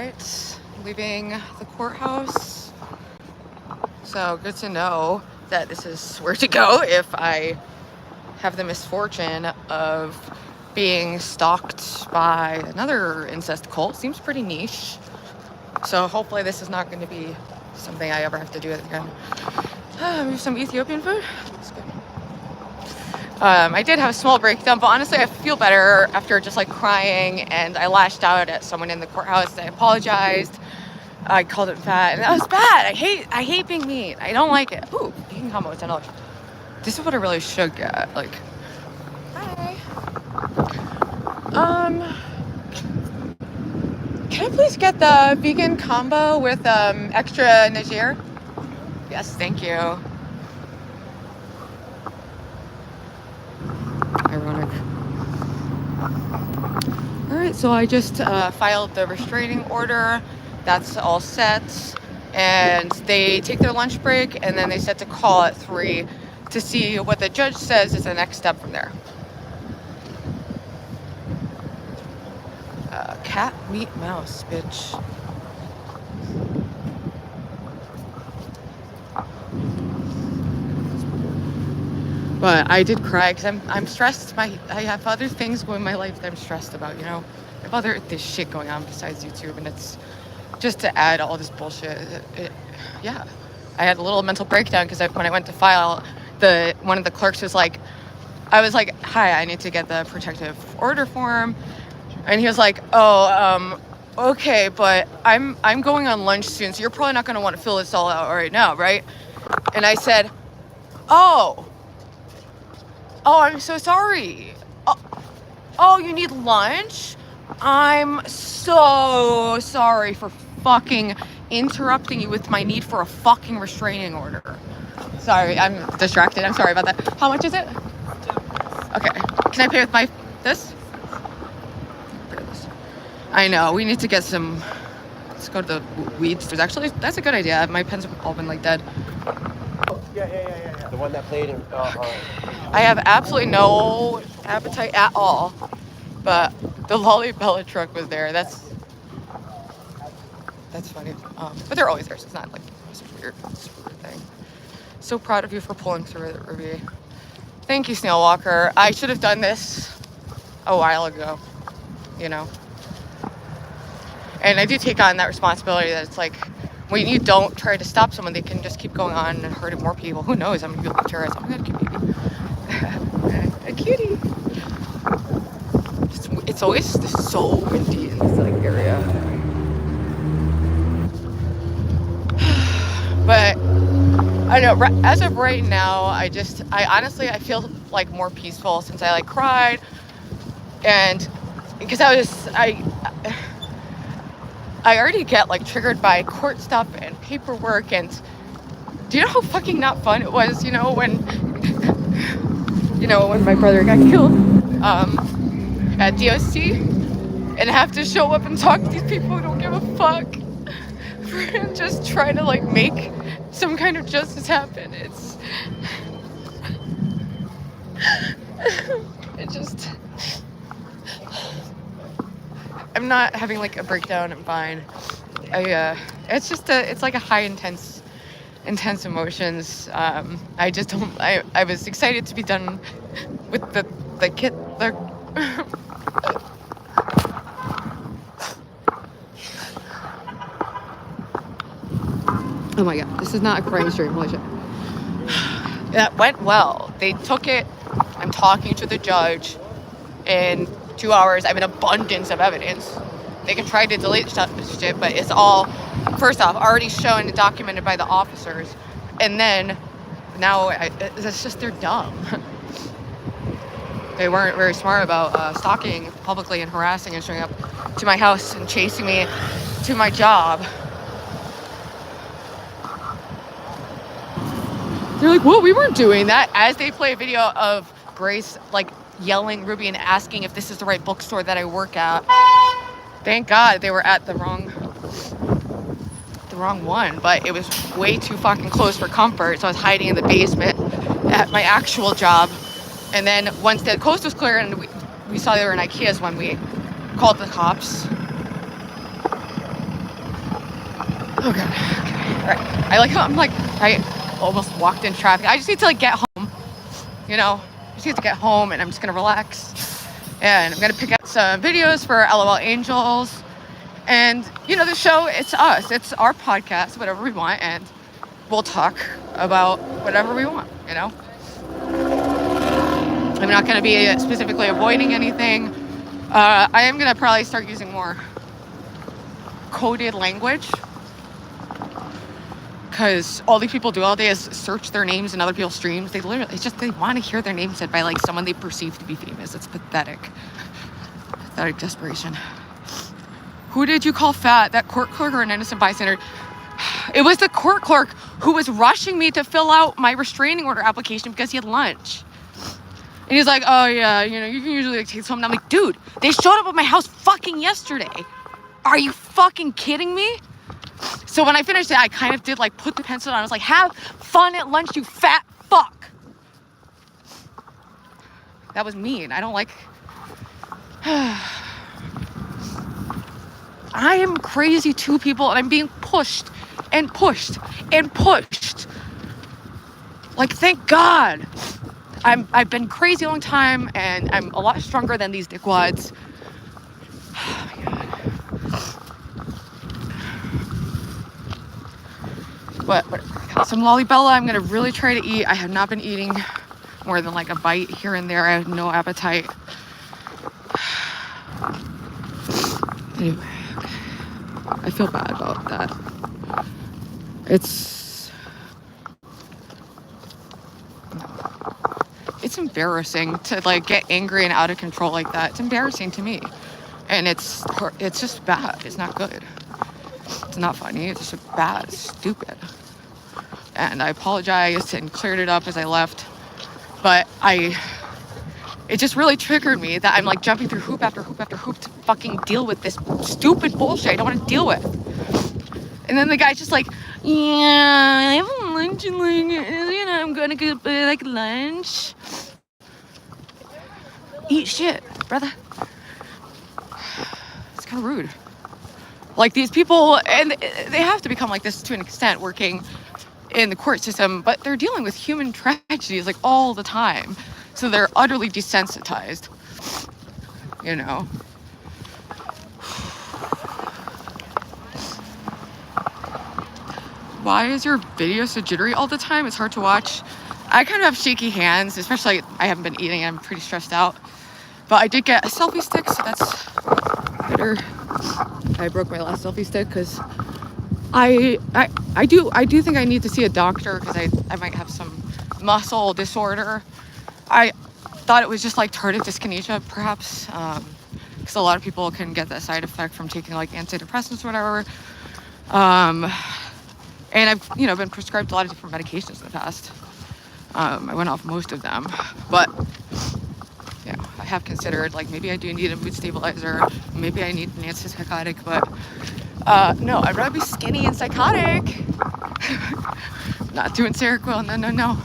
Alright, leaving the courthouse. So good to know that this is where to go if I have the misfortune of being stalked by another incest cult. Seems pretty niche. So hopefully this is not going to be something I ever have to do again. Maybe some Ethiopian food. That's good. I did have a small breakdown, but honestly I feel better after just like crying, and I lashed out at someone in the courthouse. I apologized. I called it fat, and that was bad. I hate being mean. I don't like it. Ooh, being combo $10. This is what I really should get. Like, hi. Can I please get the vegan combo with extra Niger? Yes, thank you. Ironic. Alright, so I just filed the restraining order. That's all set. And they take their lunch break, and then they set to call at 3 to see what the judge says is the next step from there. Cat, meat, mouse, bitch. But I did cry because I'm stressed. I have other things going in my life that I'm stressed about, you know? I have this shit going on besides YouTube, and it's just to add all this bullshit. Yeah. I had a little mental breakdown because when I went to file, one of the clerks was like, I was like, hi, I need to get the protective order form. And he was like, oh, okay, but I'm going on lunch soon, so you're probably not going to want to fill this all out right now, right? And I said, oh, I'm so sorry. Oh, you need lunch? I'm so sorry for fucking interrupting you with my need for a fucking restraining order. Sorry, I'm distracted. I'm sorry about that. How much is it? Okay. Can I pay with this? I know. We need to get some. Let's go to the weed stores. Actually, that's a good idea. My pens have all been like dead. Yeah. The one that played in. I have absolutely no appetite at all, but the Lollipella truck was there. That's funny. But they're always there, so it's not like it's a weird thing. So proud of you for pulling through it, Ruby. Thank you, Snail Walker. I should have done this a while ago, you know. And I do take on that responsibility that it's like, when you don't try to stop someone, they can just keep going on and hurting more people. Who knows? I'm gonna be a terrorist. Oh my god, a cute baby. A cutie. It's always so windy in this like area. But I don't know, as of right now, I honestly feel like more peaceful since I like cried, and because I already get like triggered by court stuff and paperwork, and do you know how fucking not fun it was, when my brother got killed at DOC, and have to show up and talk to these people who don't give a fuck for just trying to like make some kind of justice happen. I'm not having like a breakdown. I'm fine. It's like a high intense emotions. I just don't. I was excited to be done with the kid. Oh my god, this is not a crime stream. Holy shit. That went well. They took it. I'm talking to the judge. In 2 hours, I have an abundance of evidence. They can try to delete shit, but it's all, first off, already shown and documented by the officers. And then, now, it's just, they're dumb. They weren't very smart about stalking publicly and harassing and showing up to my house and chasing me to my job. They're like, well, we weren't doing that, as they play a video of Grace, like, yelling Ruby and asking if this is the right bookstore that I work at. Thank God they were at the wrong one, but it was way too fucking close for comfort, so I was hiding in the basement at my actual job. And then once the coast was clear and we saw they were in IKEA's when we called the cops. Okay. All right. I almost walked in traffic. I just need to like get home. You know, I just need to get home, and I'm just gonna relax. And I'm gonna pick out some videos for LOL Angels. And you know, the show, it's us. It's our podcast, whatever we want, and we'll talk about whatever we want. You know, I'm not gonna be specifically avoiding anything. I am gonna probably start using more coded language, because all these people do all day is search their names in other people's streams. They literally, it's just, they want to hear their name said by like someone they perceive to be famous. It's pathetic. Pathetic desperation. Who did you call fat? That court clerk or an innocent bystander? It was the court clerk who was rushing me to fill out my restraining order application because he had lunch. And he's like, oh yeah, you know, you can usually like, take this home. And I'm like, dude, they showed up at my house fucking yesterday. Are you fucking kidding me? So when I finished it, I kind of did like put the pencil on. I was like, have fun at lunch, you fat fuck. That was mean. I don't like... I am crazy to people, and I'm being pushed and pushed and pushed. Like, thank God. I've been crazy a long time, and I'm a lot stronger than these dickwads. Oh my God. But some Lollibella I'm gonna really try to eat. I have not been eating more than like a bite here and there. I have no appetite. Anyway, I feel bad about that. It's embarrassing to like get angry and out of control like that. It's embarrassing to me, and it's just bad. It's not good. It's not funny. It's just bad. It's stupid. And I apologized and cleared it up as I left. But it just really triggered me that I'm like jumping through hoop after hoop after hoop to fucking deal with this stupid bullshit I don't want to deal with. And then the guy's just like, yeah, I have lunch and like, you know, I'm gonna go like lunch. Eat shit, brother. It's kind of rude. Like these people, and they have to become like this to an extent working in the court system, but they're dealing with human tragedies like all the time. So they're utterly desensitized, you know. Why is your video so jittery all the time? It's hard to watch. I kind of have shaky hands, especially I haven't been eating. I'm pretty stressed out. But I did get a selfie stick, so that's better. I broke my last selfie stick because I do think I need to see a doctor because I might have some muscle disorder. I thought it was just like tardive dyskinesia, perhaps, because a lot of people can get that side effect from taking like antidepressants or whatever. And I've, you know, been prescribed a lot of different medications in the past. I went off most of them, but you know, I have considered like maybe I do need a mood stabilizer, maybe I need an antipsychotic, but no, I'd rather be skinny and psychotic. Not doing Seroquel, no.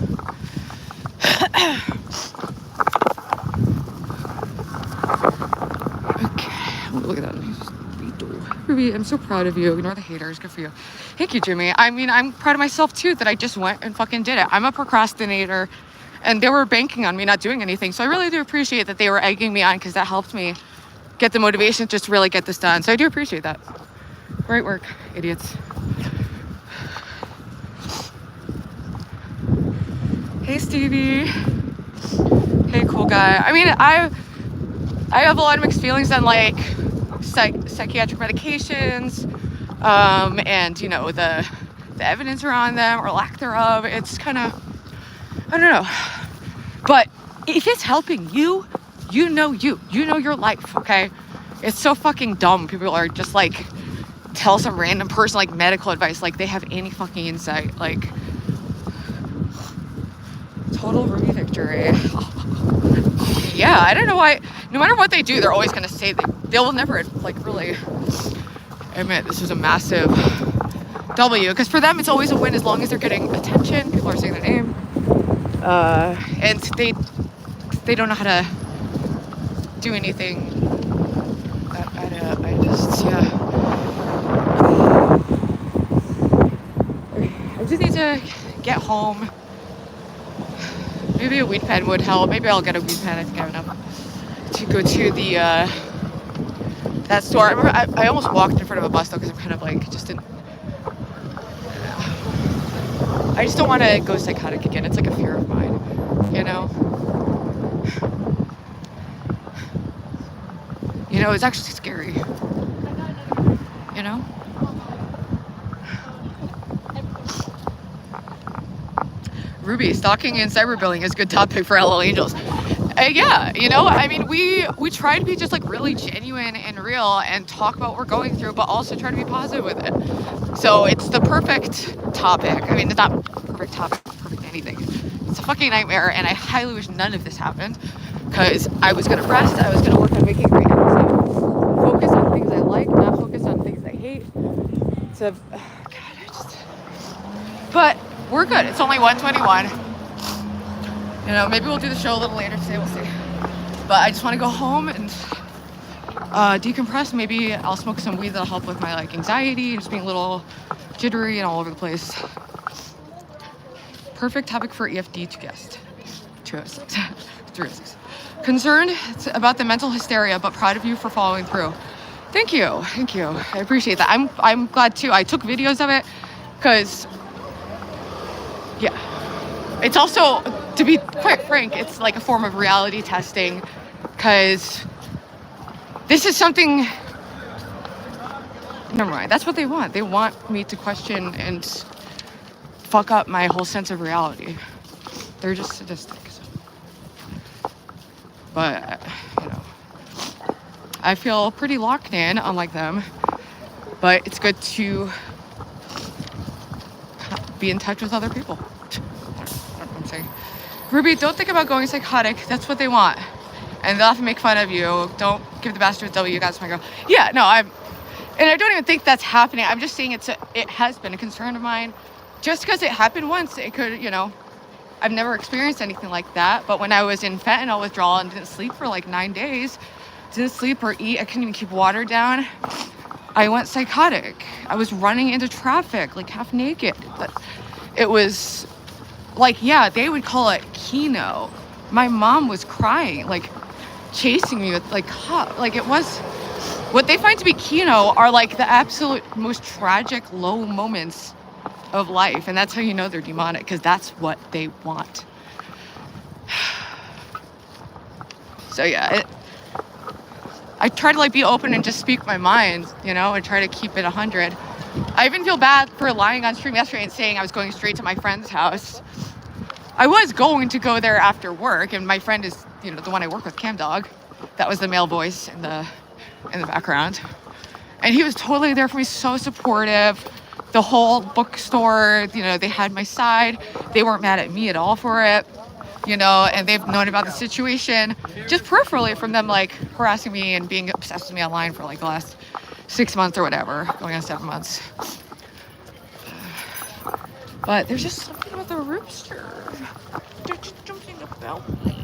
Okay, look at that. Ruby, I'm so proud of you. Ignore the haters. Good for you. Thank you, Jimmy. I mean, I'm proud of myself too that I just went and fucking did it. I'm a procrastinator, and they were banking on me not doing anything. So I really do appreciate that they were egging me on because that helped me get the motivation to just really get this done. So I do appreciate that. Great work, idiots. Hey, Stevie. Hey, cool guy. I mean, I have a lot of mixed feelings on like psychiatric medications, and you know the evidence around them or lack thereof. It's kind of, I don't know. But if it's helping you, you know your life, okay? It's so fucking dumb. People are just like tell some random person like medical advice like they have any fucking insight. Like total Ruby victory. Yeah, I don't know why. No matter what they do, they're always gonna say they'll never like really admit this is a massive W. Because for them, it's always a win as long as they're getting attention. People are saying their name, and they don't know how to do anything. I just, yeah. to get home. Maybe a weed pen would help. Maybe I'll get a weed pen. I think I have enough to go to the that store. I almost walked in front of a bus though because I'm kind of like just in. I just don't want to go psychotic again. It's like a fear of mine, you know. You know, it's actually scary. You know. Ruby, stalking and cyberbullying is a good topic for LL Angels. Yeah, you know, I mean, we try to be just like really genuine and real and talk about what we're going through, but also try to be positive with it. So it's the perfect topic. I mean, it's not perfect topic, perfect anything. It's a fucking nightmare, and I highly wish none of this happened because I was gonna rest. I was gonna work on making great episodes, focus on things I like, not focus on things I hate. So, but we're good. It's only 1:21. You know, maybe we'll do the show a little later today. We'll see. But I just want to go home and decompress. Maybe I'll smoke some weed that'll help with my like anxiety and just being a little jittery and all over the place. Perfect topic for EFD to guest. 206. 306. Concerned about the mental hysteria, but proud of you for following through. Thank you. Thank you. I appreciate that. I'm glad too. I took videos of it because, yeah. It's also, to be quite frank, it's like a form of reality testing because this is something, never mind, that's what they want. They want me to question and fuck up my whole sense of reality. They're just sadistic. So. But, you know, I feel pretty locked in, unlike them, but it's good to be in touch with other people. Ruby, don't think about going psychotic. That's what they want. And they'll have to make fun of you. Don't give the bastards W, that's my girl. Yeah, no, and I don't even think that's happening. I'm just saying it has been a concern of mine. Just because it happened once, it could, you know, I've never experienced anything like that. But when I was in fentanyl withdrawal and didn't sleep for like 9 days, didn't sleep or eat, I couldn't even keep water down, I went psychotic. I was running into traffic, like half naked. But it was like, yeah, they would call it Kino. My mom was crying, like chasing me with like, it was, what they find to be Kino are like the absolute most tragic low moments of life. And that's how you know they're demonic, because that's what they want. So yeah, I try to like be open and just speak my mind, you know, and try to keep it 100. I even feel bad for lying on stream yesterday and saying I was going straight to my friend's house. I was going to go there after work, and my friend is, you know, the one I work with, Cam Dog. That was the male voice in the background. And he was totally there for me, so supportive. The whole bookstore, you know, they had my side. They weren't mad at me at all for it, you know, and they've known about the situation just peripherally from them, like, harassing me and being obsessed with me online for, like, the last 6 months or whatever, going on 7 months. But there's just something about the rooster. They're just jumping about me.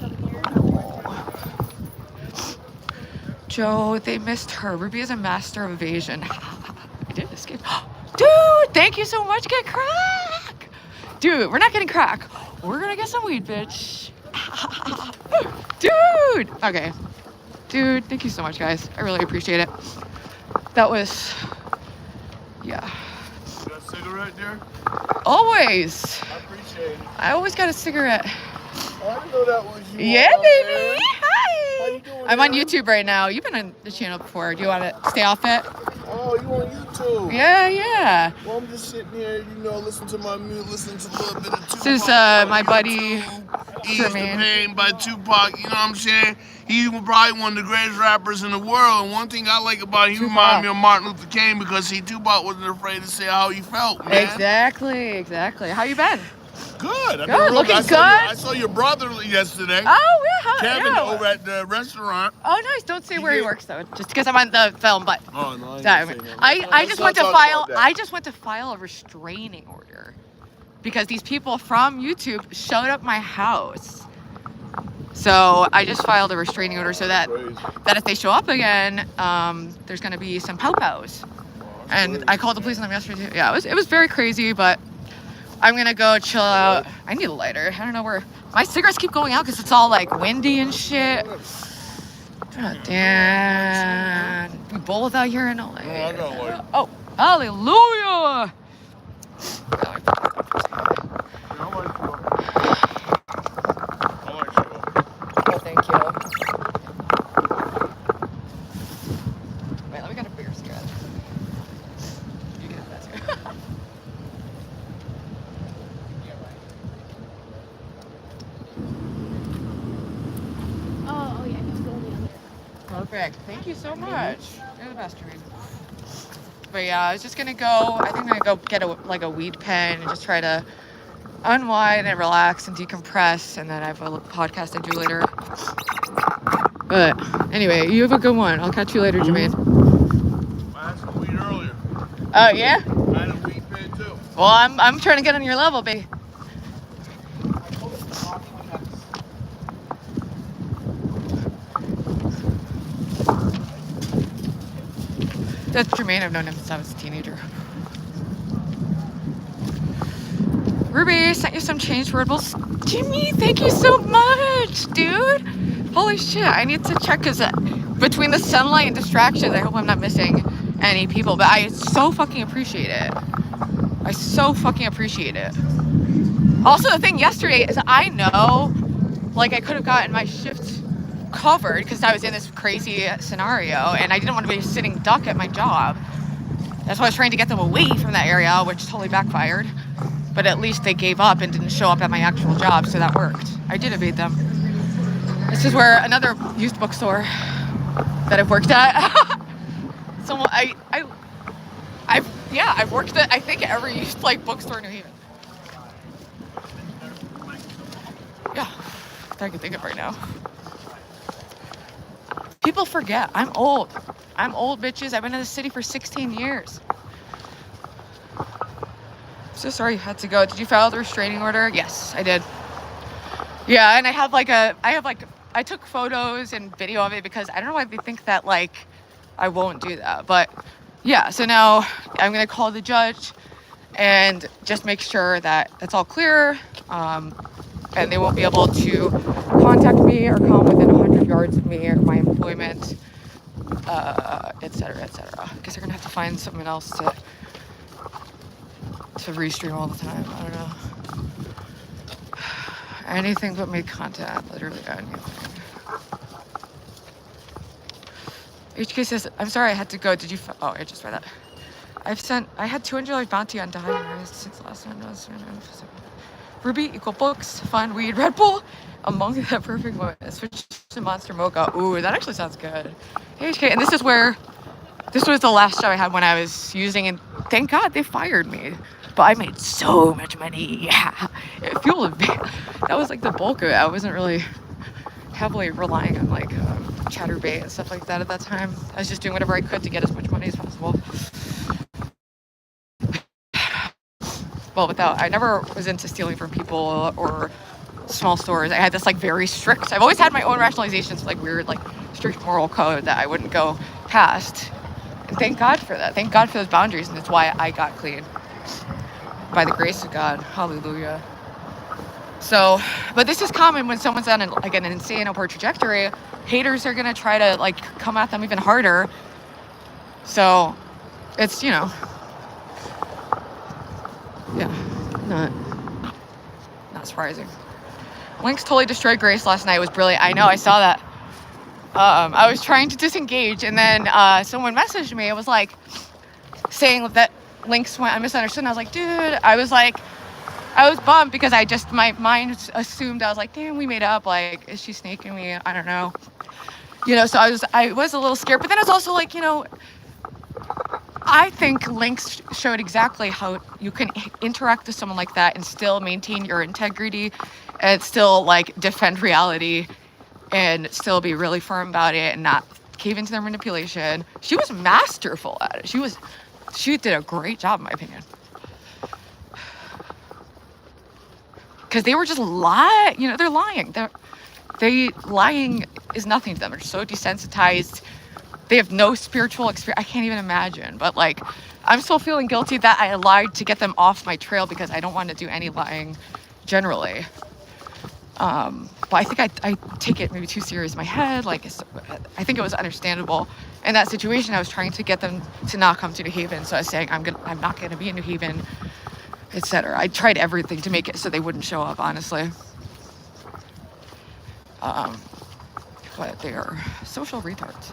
Joe, they missed her. Ruby is a master of evasion. I did escape. Dude, thank you so much. Get crack. Dude, we're not getting crack. We're gonna get some weed, bitch. Dude. Okay. Dude, thank you so much, guys. I really appreciate it. That was, yeah. You got a cigarette there? Always. I appreciate it. I always got a cigarette. Oh, I didn't know that was you. Yeah, baby. Hi. How you doing? I'm on YouTube right now. You've been on the channel before. Do you want to stay off it? Oh, you on YouTube? Yeah. Well, I'm just sitting here, you know, listening to my music, listening to a little bit of Tupac. This is my buddy, Ease the Jermaine. Pain by Tupac, you know what I'm saying? He's probably one of the greatest rappers in the world. And one thing I like about him, he reminds me of Martin Luther King, because Tupac wasn't afraid to say how he felt, man. Exactly. How you been? Good. I Good, looking good. I saw your brother yesterday. Oh, yeah. Kevin over at the restaurant. Oh, nice. Don't say where he works, though, just because I'm on the film, but. Oh, no, I just went to file a restraining order because these people from YouTube showed up my house. So I just filed a restraining order so that if they show up again, there's going to be some pow-pows. And I called the police on them yesterday too. Yeah, it was very crazy, but I'm gonna go chill out. I need a lighter. I don't know where. My cigarettes keep going out because it's all like windy and shit. Oh, damn. We both out here in LA. I got a lighter. Oh, hallelujah. Oh, thank you. Wait, let me get a bigger cigarette. You get that too. Oh yeah, he's going the other. Perfect. Thank you so much. You're the best, Jermaine. But yeah, I was just gonna go. I think I'm gonna go get a weed pen and just try to unwind and relax and decompress. And then I have a podcast I do later. But anyway, you have a good one. I'll catch you later, Jermaine. I had some weed earlier. Oh yeah. I had a weed pen too. Well, I'm trying to get on your level, babe. That's Jermaine. I've known him since I was a teenager. Ruby, sent you some change wordables. Jimmy, thank you so much, dude. Holy shit, I need to check because between the sunlight and distractions, I hope I'm not missing any people. But I so fucking appreciate it. I so fucking appreciate it. Also, the thing yesterday is I know, like, I could have gotten my shift covered because I was in this crazy scenario and I didn't want to be sitting duck at my job. That's why I was trying to get them away from that area, which totally backfired. But at least they gave up and didn't show up at my actual job, so that worked. I did evade them. This is where another used bookstore that I've worked at. So I've worked at I think every used like bookstore in New Haven. Yeah, I can think of right now. People forget. I'm old. I'm old, bitches. I've been in the city for 16 years. So sorry you had to go. Did you file the restraining order? Yes, I did. Yeah, and I took photos and video of it because I don't know why they think that like I won't do that. But yeah, so now I'm gonna call the judge and just make sure that that's all clear. And they won't be able to contact me or come within 100 yards of me or my employment, et cetera, et cetera. I guess they're gonna have to find something else to restream all the time. I don't know. Anything but make content, literally anything. HK says, I'm sorry I had to go. Did you, oh, I just read that. I had $200 bounty on Dying since last time. Ruby equal books, fun, weed, Red Bull. Among the perfect moment. Switch to Monster Mocha. Ooh, that actually sounds good. Hey, HK, and this was the last job I had when I was using, and thank God they fired me. But I made so much money. Yeah. It fueled me. That was like the bulk of it. I wasn't really heavily relying on like Chatterbait and stuff like that at that time. I was just doing whatever I could to get as much money as possible. Well, I never was into stealing from people or small stores. I had this like very strict, I've always had my own rationalizations, like weird, like strict moral code that I wouldn't go past. And thank God for that. Thank God for those boundaries. And that's why I got clean. By the grace of God. Hallelujah. So, but this is common when someone's on an insane upward trajectory. Haters are going to try to like come at them even harder. So it's, yeah, not surprising. Lynx totally destroyed Grace last night. It was brilliant. I know, I saw that. I was trying to disengage and then someone messaged me. It was like saying that Lynx went, I misunderstood. And I was like, dude, I was bummed because my mind assumed, I was like, damn, we made up. Like, is she snaking me? I don't know. So I was a little scared, but then it's also like, I think Lynx showed exactly how you can interact with someone like that and still maintain your integrity and still like defend reality and still be really firm about it and not cave into their manipulation. She was masterful at it. She did a great job, in my opinion. Because they were just lying. They're lying. Lying is nothing to them. They're so desensitized. They have no spiritual experience. I can't even imagine. But like, I'm still feeling guilty that I lied to get them off my trail because I don't want to do any lying generally. But I think I take it maybe too serious in my head. Like, I think it was understandable. In that situation, I was trying to get them to not come to New Haven. So I was saying, I'm not going to be in New Haven, etc. I tried everything to make it so they wouldn't show up, honestly. But they are social retards.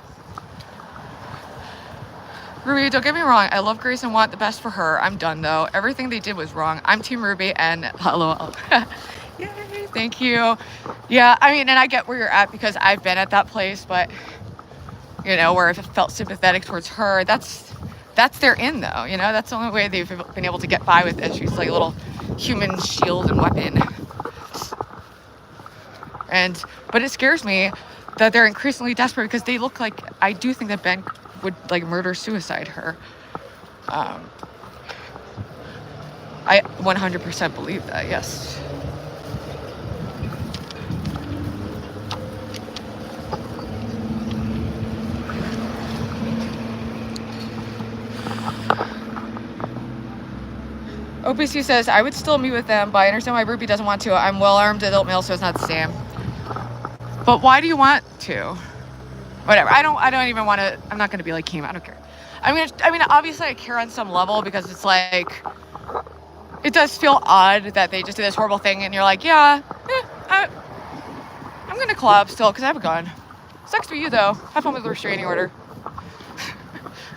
Ruby, don't get me wrong. I love Grace and want the best for her. I'm done, though. Everything they did was wrong. I'm Team Ruby and hello. Yay, thank you. Yeah, I mean, and I get where you're at because I've been at that place, but, you know, where I felt sympathetic towards her, that's their in, though. You know, that's the only way they've been able to get by with this. She's like a little human shield and weapon. But it scares me that they're increasingly desperate because they look like, I do think that Ben would like murder suicide her. I 100% believe that, yes. OPC says, I would still meet with them, but I understand why Ruby doesn't want to. I'm well-armed adult male, so it's not the same. But why do you want to? Whatever. I don't even want to. I'm not going to be like Kim. I don't care. I mean, obviously I care on some level because it's like, it does feel odd that they just do this horrible thing and you're like, yeah, I'm going to club still because I have a gun. Sucks for you though. Have fun with the restraining order.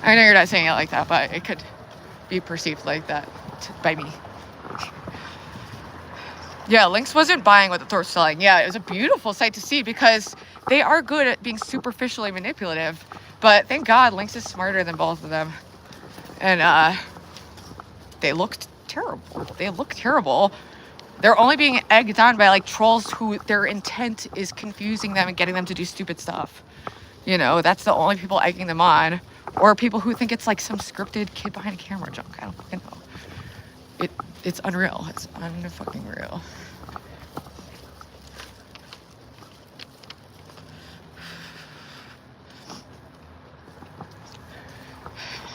I know you're not saying it like that, but it could be perceived like that by me. Yeah, Lynx wasn't buying what the Thorp's selling. Yeah, it was a beautiful sight to see because they are good at being superficially manipulative. But thank God Lynx is smarter than both of them. And they looked terrible. They look terrible. They're only being egged on by like trolls who their intent is confusing them and getting them to do stupid stuff. You know, that's the only people egging them on. Or people who think it's like some scripted kid behind a camera junk. I don't fucking know. It's unreal. It's un-fucking real.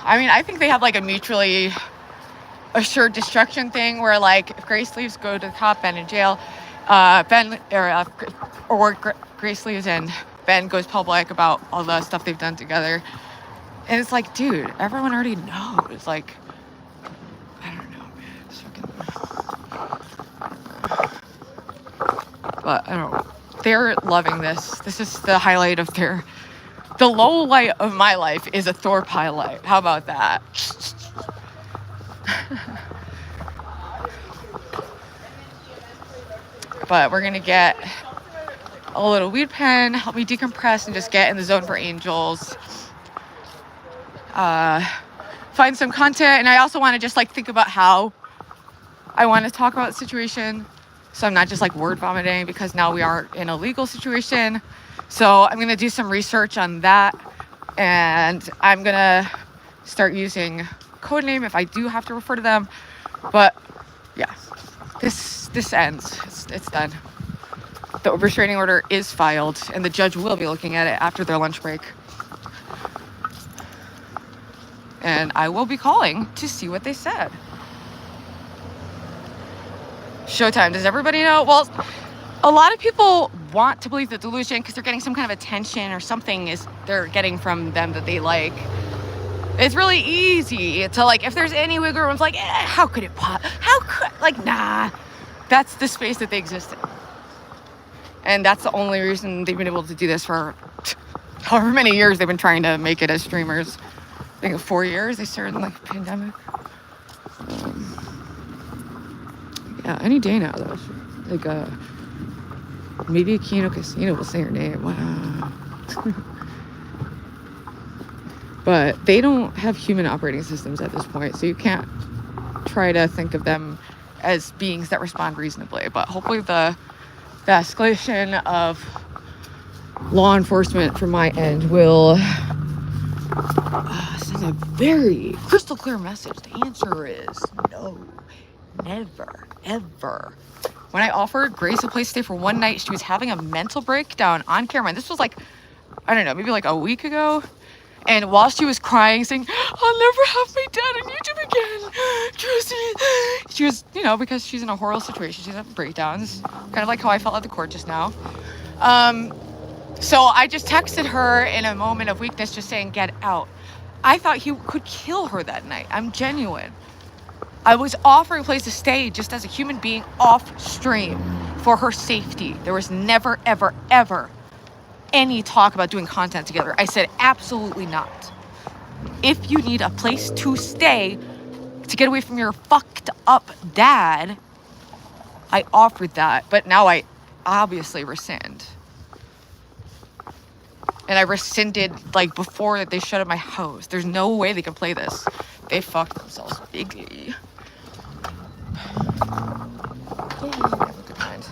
I mean, I think they have like a mutually assured destruction thing where like if Grace leaves, go to the cop, Ben in jail. Grace leaves and Ben goes public about all the stuff they've done together. And it's like, dude, everyone already knows. Like, I don't know, man. It's fucking... But I don't know. They're loving this. This is the highlight of their... The low light of my life is a Thorp highlight. How about that? But we're going to get a little weed pen, help me decompress and just get in the zone for angels. Find some content. And I also want to just like think about how I want to talk about the situation. So I'm not just like word vomiting because now we are in a legal situation. So I'm going to do some research on that. And I'm going to start using codename if I do have to refer to them. But yeah, this ends. It's done. The restraining order is filed and the judge will be looking at it after their lunch break. And I will be calling to see what they said. Showtime. Does everybody know? Well, a lot of people want to believe the delusion because they're getting some kind of attention or something is they're getting from them that they like. It's really easy to like, if there's any wiggle room, it's like, how could it pop? How could, like, nah. That's the space that they exist in. And that's the only reason they've been able to do this for however many years they've been trying to make it as streamers. I think 4 years they started in like a pandemic. Yeah, any day now though. Like maybe a Kino Casino will say her name. Wow. But they don't have human operating systems at this point, so you can't try to think of them as beings that respond reasonably. But hopefully the escalation of law enforcement from my end will send a very crystal clear message. The answer is no, never, ever. When I offered Grace a place to stay for one night, she was having a mental breakdown on camera. And this was like, I don't know, maybe like a week ago. And while she was crying, saying, I'll never have my dad on YouTube again. Trust me. She was, you know, because she's in a horrible situation. She's having breakdowns. Kind of like how I felt at the court just now. So I just texted her in a moment of weakness, just saying, get out. I thought he could kill her that night. I'm genuine. I was offering a place to stay just as a human being off stream for her safety. There was never, ever, ever any talk about doing content together. I said, absolutely not. If you need a place to stay to get away from your fucked up dad, I offered that, but now I obviously rescind. And I rescinded like before they shut up my house. There's no way they can play this. They fucked themselves bigly. Yay, have a good night.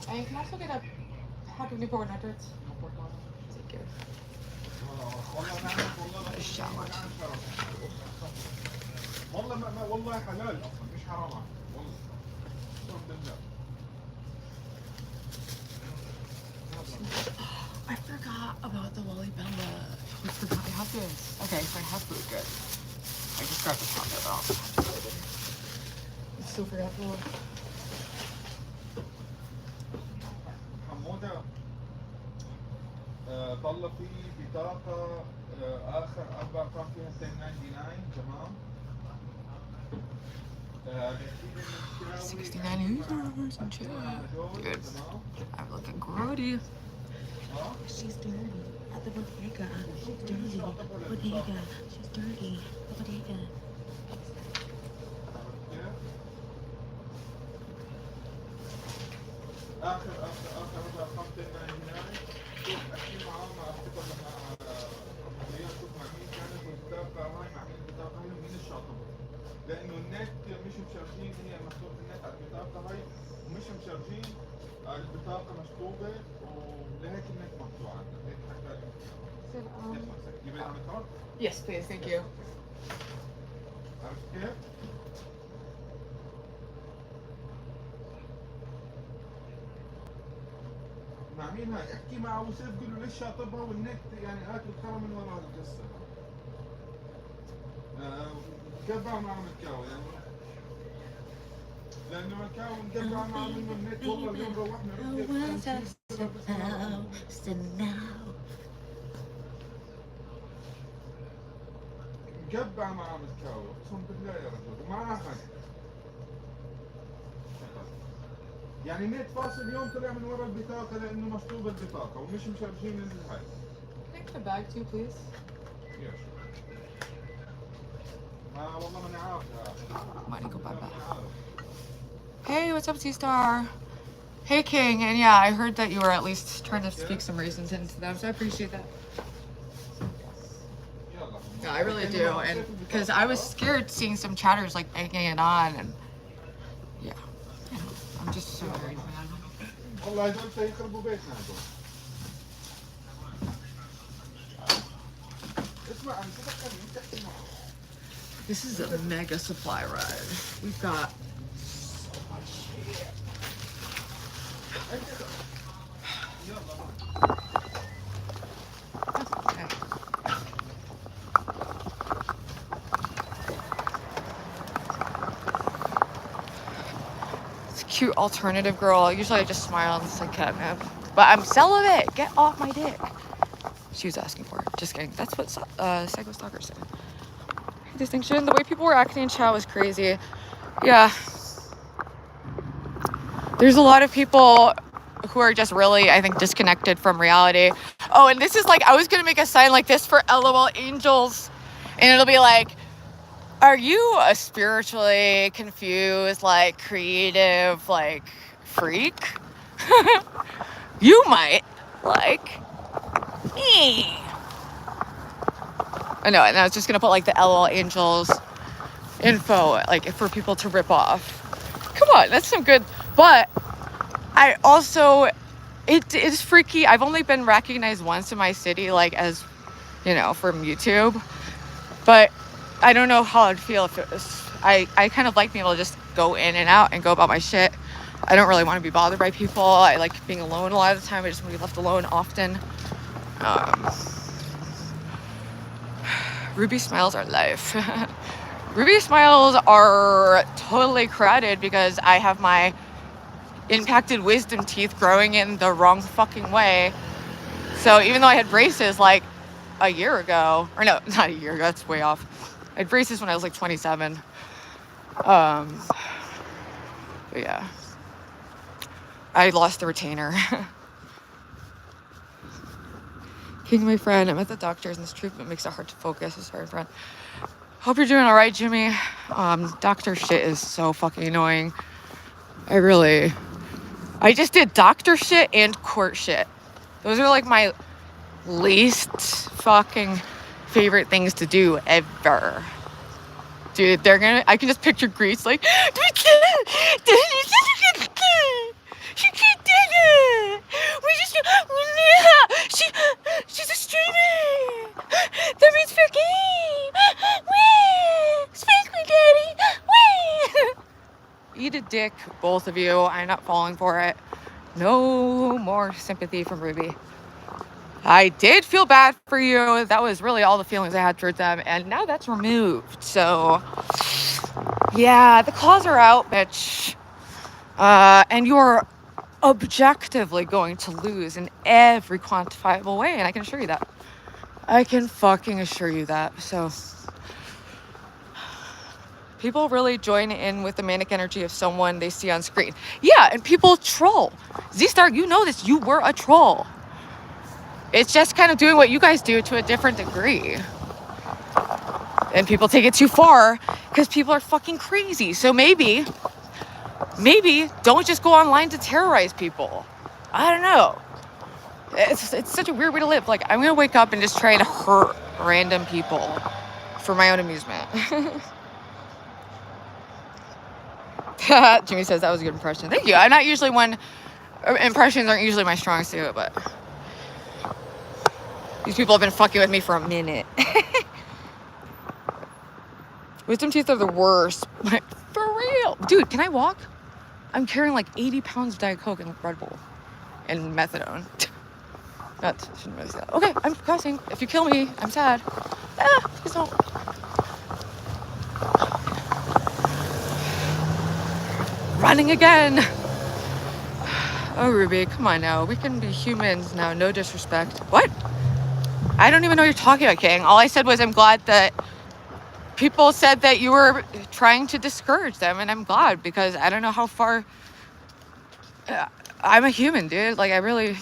And can I also get a happy Newport 100s? Thank you. A shower. والله حلال اصلا مش حرام والله I forgot about the Lolly Bella. I forgot I have this. Okay, so I have food. Good. I just grabbed the chocolate though. I still forgot the one. حمودة طلع في بطاقة آخر 4 أرقام فيها 1099 تمام 69 euros and chill. Dude, I'm looking grody. She's dirty. At the bodega. She's dirty. Bodega. She's dirty. Bodega. آخر 4 أرقام 1099 شوف أحكي معاه مع أفتكر لما عملية شوف مع مين كانت والبطاقة هاي مع مين البطاقة هاي ومين الشاطبة لأنه النت مش مشارجين هي مكتوب النت على البطاقة هاي ومش مشارجين البطاقة مشطوبة ولهيك النت مقطوع عندنا هيك حكى لي يبقى عم تقعد؟ Yes, please. Thank you. عرفت كيف؟ مع مين هاي؟ احكي مع ابو سيف قول له ليش شاطبها والنت يعني اكل خرا من ورا القصه. قبع مع مكاوي يعني لانه مكاوي مقبع مع منه النت والله اليوم روحنا مقبع مع مكاوي اقسم بالله يا رجل ومعاه حق. يعني النت فاصل اليوم طلع من ورا البطاقة لأنه مشطوبة البطاقة ومش مشارجين الهاي. Can I get a bag too, please? يا والله ماني عارف. Might go bye. Hey, what's up, C-Star? Hey, King. And yeah, I heard that you were at least trying to speak some reasons into them, so I appreciate that. Yeah, I really do. And because I was scared seeing some chatters like banging it on, and yeah, you know, I'm just so worried, man. والله هدول سيخربوا بيتنا هدول. اسمع عم تفكرني انت احكي معه. This is a mega supply ride. We've got so much shit. cute alternative girl. Usually I just smile and say catnip. But I'm celibate. Get off my dick. She was asking for it. Just kidding. That's what psycho stalkers say. Distinction. The way people were acting in chat was crazy. Yeah. There's a lot of people who are just really, I think, disconnected from reality. Oh, and this is like, I was going to make a sign like this for LOL Angels. And it'll be like, are you a spiritually confused, like, creative, like, freak? You might like me. I know, and I was just gonna put like the LOL Angels info, like for people to rip off. Come on, that's some good. But I also, it is freaky. I've only been recognized once in my city, like as, you know, from YouTube. But I don't know how I'd feel if it was. I kind of like being able to just go in and out and go about my shit. I don't really want to be bothered by people. I like being alone a lot of the time. I just want to be left alone often. Ruby smiles are life. Ruby smiles are totally crowded because I have my impacted wisdom teeth growing in the wrong fucking way. So even though I had braces like a year ago, or no, not a year ago, that's way off. I had braces when I was like 27. But yeah. I lost the retainer. King, my friend, I'm at the doctor's and this treatment makes it hard to focus. Sorry, friend. Hope you're doing all right, Jimmy. Doctor shit is so fucking annoying. I just did doctor shit and court shit. Those are like my least fucking favorite things to do ever. Dude, I can just picture Greece like, she can't do it. She's a streamer. That means for game. Wee! Spank me, daddy. Wee! Eat a dick, both of you. I'm not falling for it. No more sympathy from Ruby. I did feel bad for you. That was really all the feelings I had towards them. And now that's removed. So, yeah, the claws are out, bitch. And you're objectively going to lose in every quantifiable way. And I can assure you that. I can fucking assure you that. So, people really join in with the manic energy of someone they see on screen. Yeah, and people troll. Z-Star, you know this. You were a troll. It's just kind of doing what you guys do to a different degree. And people take it too far because people are fucking crazy. So maybe don't just go online to terrorize people. I don't know. It's such a weird way to live. Like, I'm going to wake up and just try and hurt random people for my own amusement. Jimmy says that was a good impression. Thank you. I'm not usually one. Impressions aren't usually my strong suit, but these people have been fucking with me for a minute. Wisdom teeth are the worst. For real. Dude, can I walk? I'm carrying like 80 pounds of Diet Coke and Red Bull and methadone. Shouldn't really say that. Okay, I'm crossing. If you kill me, I'm sad. Please don't. Running again. Oh, Ruby, come on now. We can be humans now. No disrespect. What? I don't even know what you're talking about, King. All I said was I'm glad that people said that you were trying to discourage them, and I'm glad because I don't know how far. I'm a human, dude. Like, I really,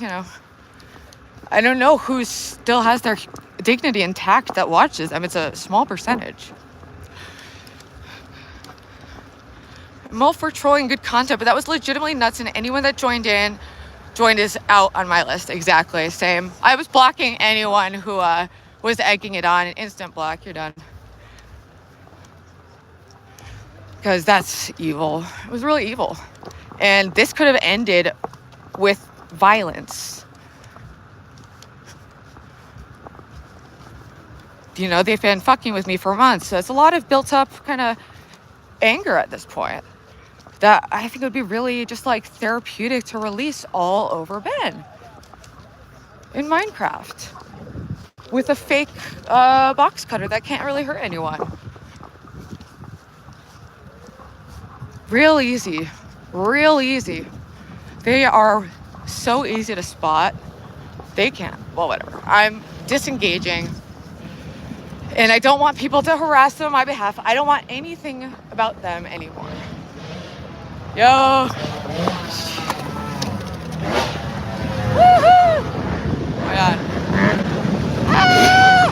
I don't know who still has their dignity intact that watches them. It's a small percentage. I'm all for trolling good content, but that was legitimately nuts, and anyone that joined is out on my list. Exactly, same. I was blocking anyone who was egging it on. An instant block, you're done. Because that's evil. It was really evil. And this could have ended with violence. They've been fucking with me for months, so it's a lot of built up kind of anger at this point that I think it would be really just like therapeutic to release all over Ben in Minecraft with a fake box cutter that can't really hurt anyone. Real easy. Real easy. They are so easy to spot. They can't. Well, whatever. I'm disengaging. And I don't want people to harass them on my behalf. I don't want anything about them anymore. Yo. Woohoo! Oh my God. Ah!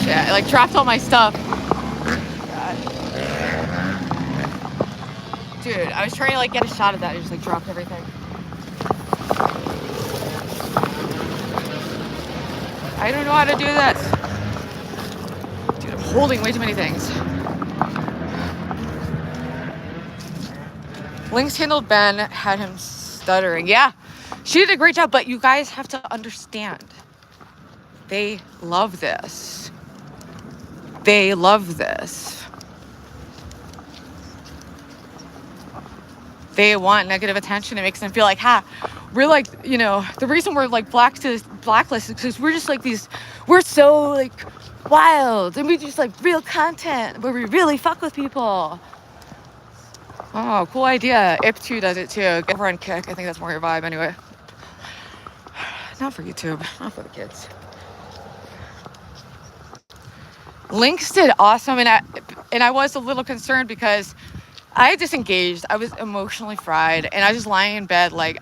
Yeah, I like dropped all my stuff. God. Dude, I was trying to like get a shot of that. I just like dropped everything. I don't know how to do this. Dude, I'm holding way too many things. Lynx handled Ben, had him stuttering. Yeah, she did a great job, but you guys have to understand. They love this. They love this. They want negative attention. It makes them feel like, we're like, you know, the reason we're like blacklisted is because we're just like these, we're so like wild and we just like real content where we really fuck with people. Oh, cool idea. Ip2 does it too. Get over on Kick. I think that's more your vibe anyway. Not for YouTube, not for the kids. Lynx did awesome, and I was a little concerned because I disengaged. I was emotionally fried, and I was just lying in bed like,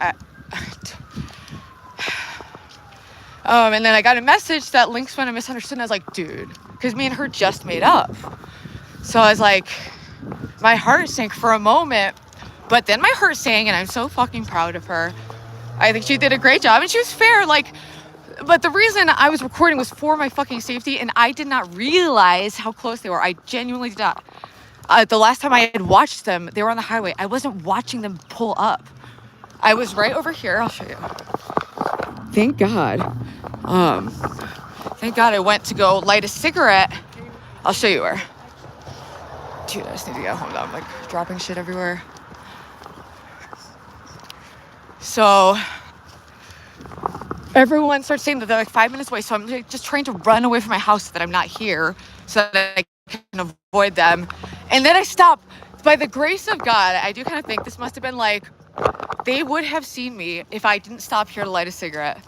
and then I got a message that Lynx went and misunderstood, and I was like, dude, because me and her just made up. So I was like, my heart sank for a moment, but then my heart sank, and I'm so fucking proud of her. I think she did a great job, and she was fair, like, but the reason I was recording was for my fucking safety, and I did not realize how close they were. I genuinely did not. The last time I had watched them, they were on the highway. I wasn't watching them pull up. I was right over here. I'll show you. Thank God. Thank God I went to go light a cigarette. I'll show you where. Dude, I just need to get home now. I'm like dropping shit everywhere. So everyone starts saying that they're like 5 minutes away. So I'm like just trying to run away from my house so that I'm not here so that I can avoid them. And then I stop. By the grace of God, I do kind of think this must have been like, they would have seen me if I didn't stop here to light a cigarette.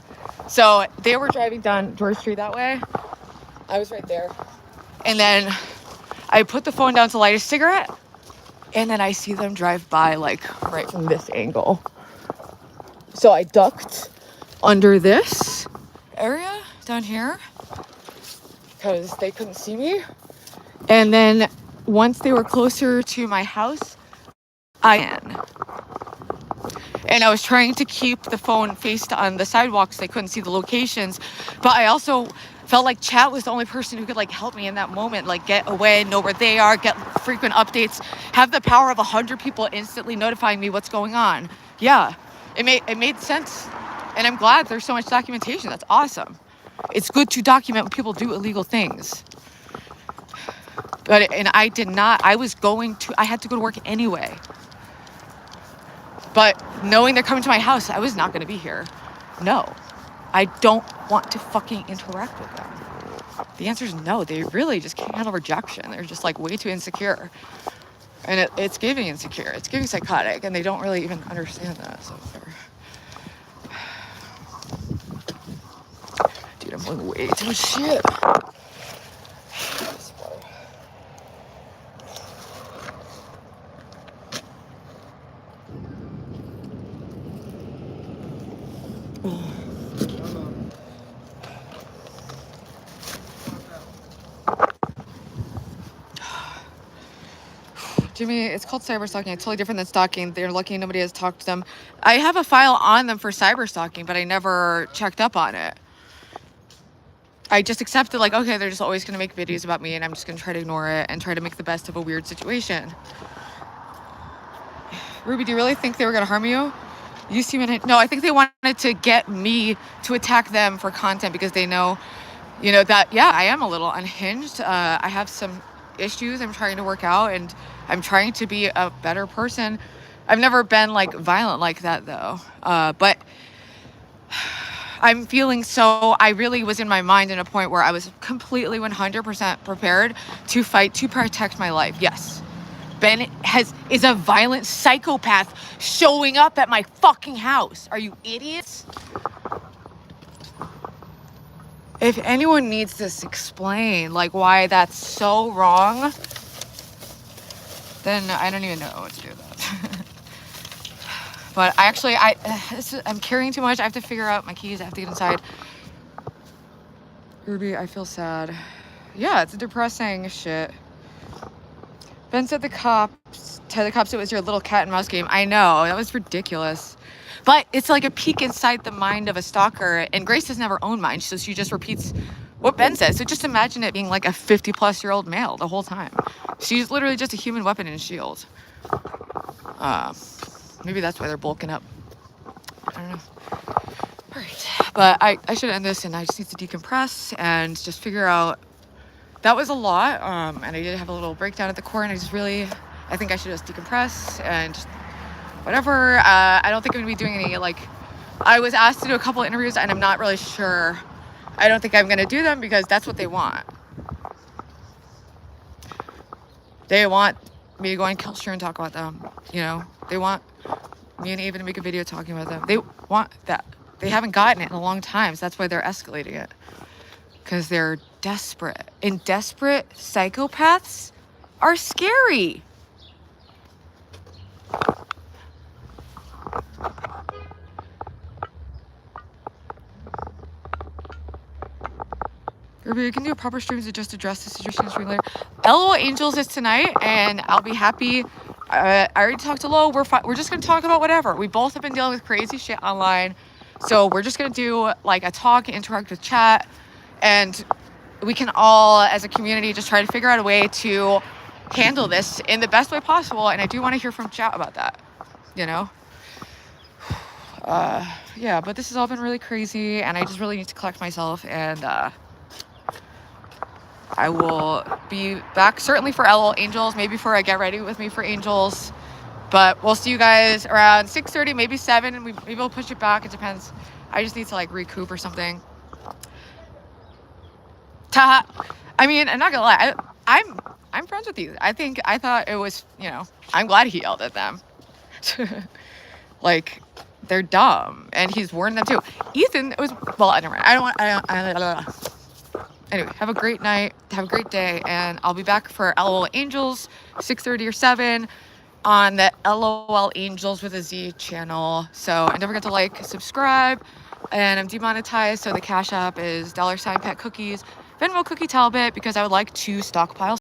So they were driving down George Street that way. I was right there. And then I put the phone down to light a cigarette. And then I see them drive by like right from this angle. So I ducked under this area down here because they couldn't see me. And then once they were closer to my house, and I was trying to keep the phone faced on the sidewalk so they couldn't see the locations. But I also felt like Chat was the only person who could like help me in that moment, like get away, know where they are, get frequent updates, have the power of 100 people instantly notifying me what's going on. Yeah, it made sense. And I'm glad there's so much documentation. That's awesome. It's good to document when people do illegal things. And I did not, I had to go to work anyway. But knowing they're coming to my house, I was not going to be here. No, I don't want to fucking interact with them. The answer is no. They really just can't handle rejection. They're just like way too insecure. And it's giving insecure. It's giving psychotic. And they don't really even understand that. So whatever. Dude, I'm going way too much shit. Jimmy, it's called cyber stalking. It's totally different than stalking. They're lucky nobody has talked to them. I have a file on them for cyber stalking, but I never checked up on it. I just accepted like, okay, they're just always going to make videos about me and I'm just going to try to ignore it and try to make the best of a weird situation. Ruby, do you really think they were going to harm you? You seem no, I think they wanted to get me to attack them for content because they know, that, yeah, I am a little unhinged. I have some issues I'm trying to work out and I'm trying to be a better person. I've never been like violent like that though. But I'm feeling so, I really was in my mind in a point where I was completely 100% prepared to fight to protect my life. Yes. Ben is a violent psychopath showing up at my fucking house. Are you idiots? If anyone needs this explained, like why that's so wrong, then I don't even know what to do with that. But I'm carrying too much. I have to figure out my keys. I have to get inside. Ruby, I feel sad. Yeah, it's depressing shit. Ben said tell the cops it was your little cat and mouse game. I know, that was ridiculous. But it's like a peek inside the mind of a stalker, and Grace has never owned mine, so she just repeats what Ben says. So just imagine it being like a 50-plus-year-old male the whole time. She's literally just a human weapon and shield. Maybe that's why they're bulking up. I don't know. All right, but I should end this, and I just need to decompress and just figure out. That was a lot, and I did have a little breakdown at the core, and I think I should just decompress and just whatever. I don't think I'm gonna be doing any, I was asked to do a couple of interviews, and I'm not really sure. I don't think I'm gonna do them because that's what they want. They want me to go on Killshare and talk about them, They want me and Ava to make a video talking about them. They want that. They haven't gotten it in a long time, so that's why they're escalating it. Because they're desperate. And desperate psychopaths are scary. Ruby, you can do a proper stream to just address the situation later. LOL Angels is tonight, and I'll be happy. I already talked to Lo. We're just going to talk about whatever. We both have been dealing with crazy shit online. So we're just going to do like a talk, interactive chat. And we can all, as a community, just try to figure out a way to handle this in the best way possible. And I do want to hear from chat about that, Yeah, but this has all been really crazy, and I just really need to collect myself, and I will be back certainly for LOL Angels, maybe for a Get Ready With Me for Angels. But we'll see you guys around 6:30, maybe 7. Maybe we'll push it back. It depends. I just need to recoup or something. I mean, I'm not gonna lie. I'm friends with these. I thought it was, I'm glad he yelled at them. They're dumb, and he's warned them too. Ethan was, well, never mind. I don't want. Anyway, have a great night. Have a great day, and I'll be back for LOL Angels 6:30 or 7 on the LOL Angels with a Z channel. So, and don't forget to subscribe. And I'm demonetized, so the Cash App is $pet cookies. Venmo Cookie Talbot, because I would like to stockpile